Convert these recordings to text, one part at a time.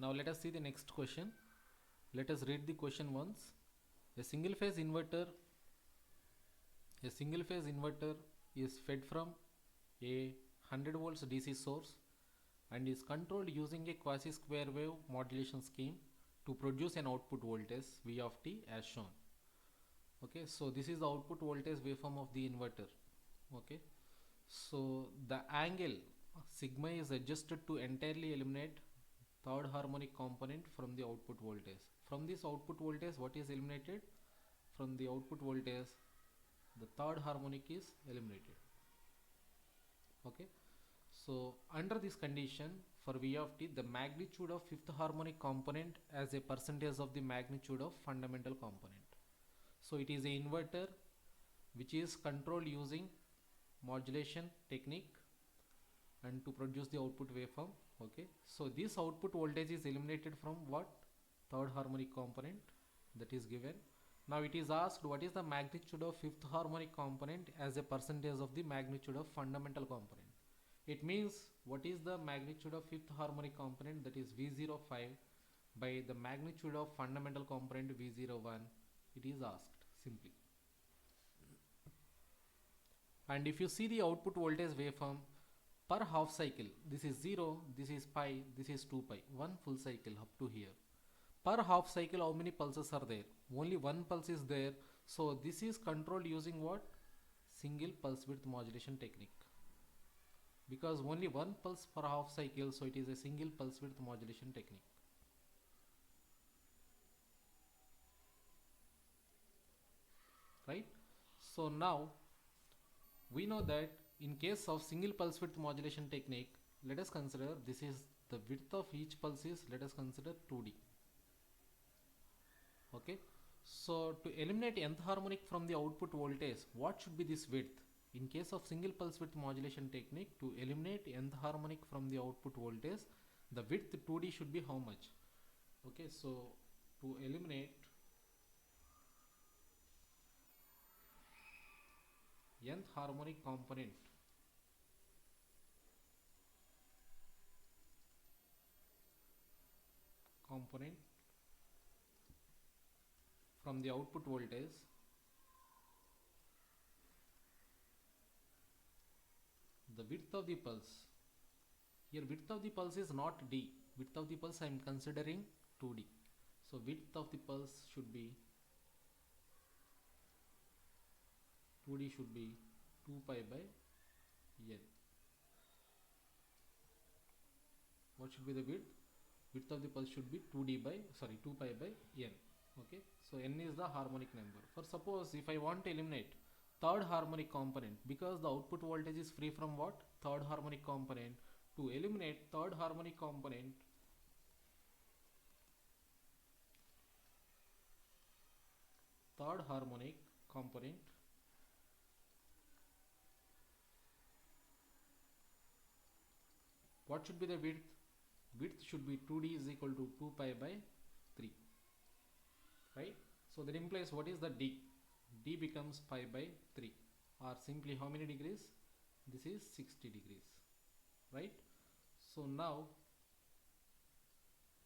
Now let us see the next question. Let us read the question once. A single phase inverter is fed from a 100 volts DC source and is controlled using a quasi square wave modulation scheme to produce an output voltage V of t as shown. Okay, so this is the output voltage waveform of the inverter. Okay, so the angle sigma is adjusted to entirely eliminate third harmonic component from the output voltage. From this output voltage, what is eliminated? From the output voltage, the third harmonic is eliminated. Okay, so under this condition, for V of t, the magnitude of fifth harmonic component as a percentage of the magnitude of fundamental component. So it is an inverter which is controlled using modulation technique and to produce the output waveform. Okay, so this output voltage is eliminated from what? Third harmonic component, that is given. Now it is asked what is the magnitude of fifth harmonic component as a percentage of the magnitude of fundamental component. It means what is the magnitude of fifth harmonic component, that is V05 by the magnitude of fundamental component V01. It is asked simply. And if you see the output voltage waveform per half cycle, this is 0, this is pi, this is 2 pi, one full cycle up to here. Per half cycle, how many pulses are there? Only one pulse is there. So this is controlled using what? Single pulse width modulation technique. Because only one pulse per half cycle, so it is a single pulse width modulation technique. Right? So now we know that in case of single pulse width modulation technique, let us consider this is the width of each pulse is, let us consider 2D. Okay, so to eliminate nth harmonic from the output voltage, what should be this width? In case of single pulse width modulation technique, to eliminate nth harmonic from the output voltage, the width 2D should be how much? Okay, so to eliminate nth harmonic component from the output voltage, the width of the pulse, here width of the pulse is not D, width of the pulse I am considering 2D. So width of the pulse should be 2D should be 2 pi by n. What should be the width? Width of the pulse should be 2 pi by n. Okay, so n is the harmonic number. For suppose if I want to eliminate third harmonic component, because the output voltage is free from what? Third harmonic component. To eliminate third harmonic component, what should be the width? Width should be 2D is equal to 2 pi by 3. Right? So that implies what is the D? D becomes pi by 3, or simply how many degrees? This is 60 degrees. Right? So now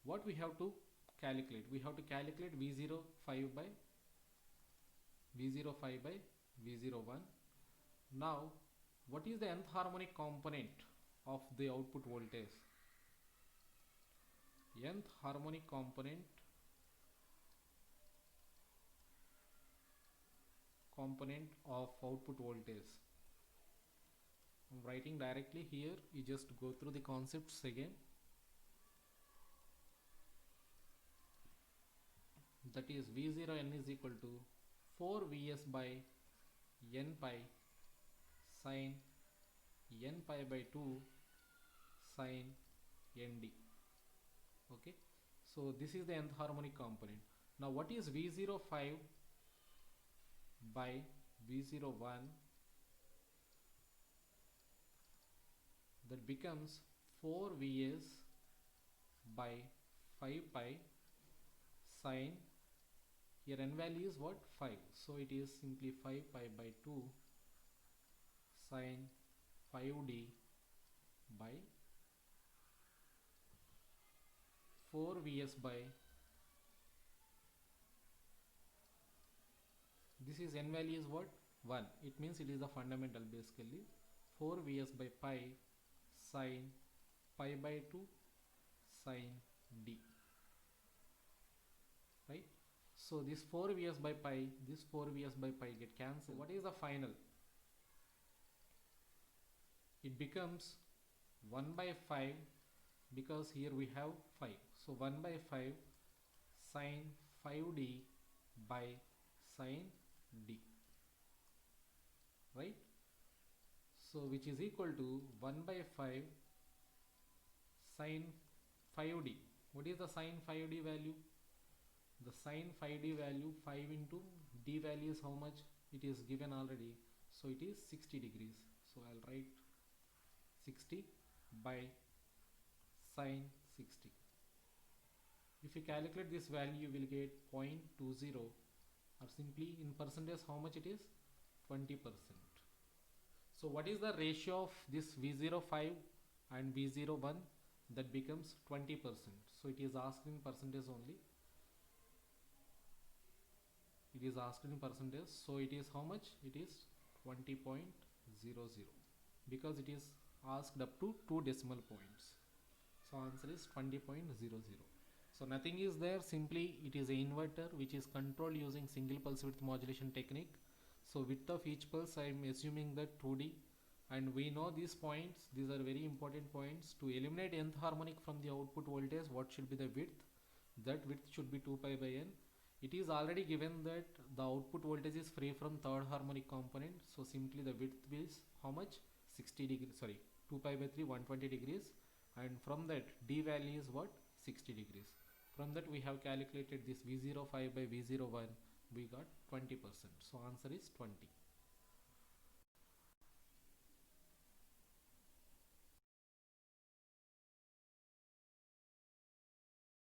what we have to calculate? We have to calculate V05 by V01. Now what is the nth harmonic component of the output voltage? Nth harmonic component of output voltage. I'm writing directly here, you just go through the concepts again. That is V0n is equal to 4 Vs by n pi sin n pi by 2 sin nd. Okay, so this is the nth harmonic component. Now what is V05 by V01? That becomes 4 Vs by 5 pi sin, here n value is what? 5, so it is simply 5 pi by 2 sin 5d by 4 Vs by, this is n value is what? 1. It means it is the fundamental basically. 4 Vs by pi sine pi by 2 sine d, right? So this 4 Vs by pi, this 4 Vs by pi get cancelled. What is the final? It becomes 1 by 5, because here we have 5. So 1 by 5 sine 5d by sine d, right? So which is equal to 1 by 5 sine 5d. What is the sine 5d value? The sine 5d value, 5 into d value is how much? It is given already. So it is 60 degrees. So I'll write 60 by sine 60. If you calculate this value, you will get 0.20, or simply in percentage how much it is? 20%. So what is the ratio of this V05 and V01? That becomes 20%. So it is asked in percentage only. It is asked in percentage. So it is how much? It is 20.00, because it is asked up to 2 decimal points. So answer is 20.00. So nothing is there, simply it is an inverter which is controlled using single pulse width modulation technique. So width of each pulse I am assuming that 2D, and we know these points, these are very important points. To eliminate nth harmonic from the output voltage, what should be the width? That width should be 2 pi by n. It is already given that the output voltage is free from third harmonic component, so simply the width is how much? 60 degrees, sorry, 2 pi by 3, 120 degrees, and from that d value is what? 60 degrees. From that we have calculated this V05 by V01, we got 20%. So answer is 20.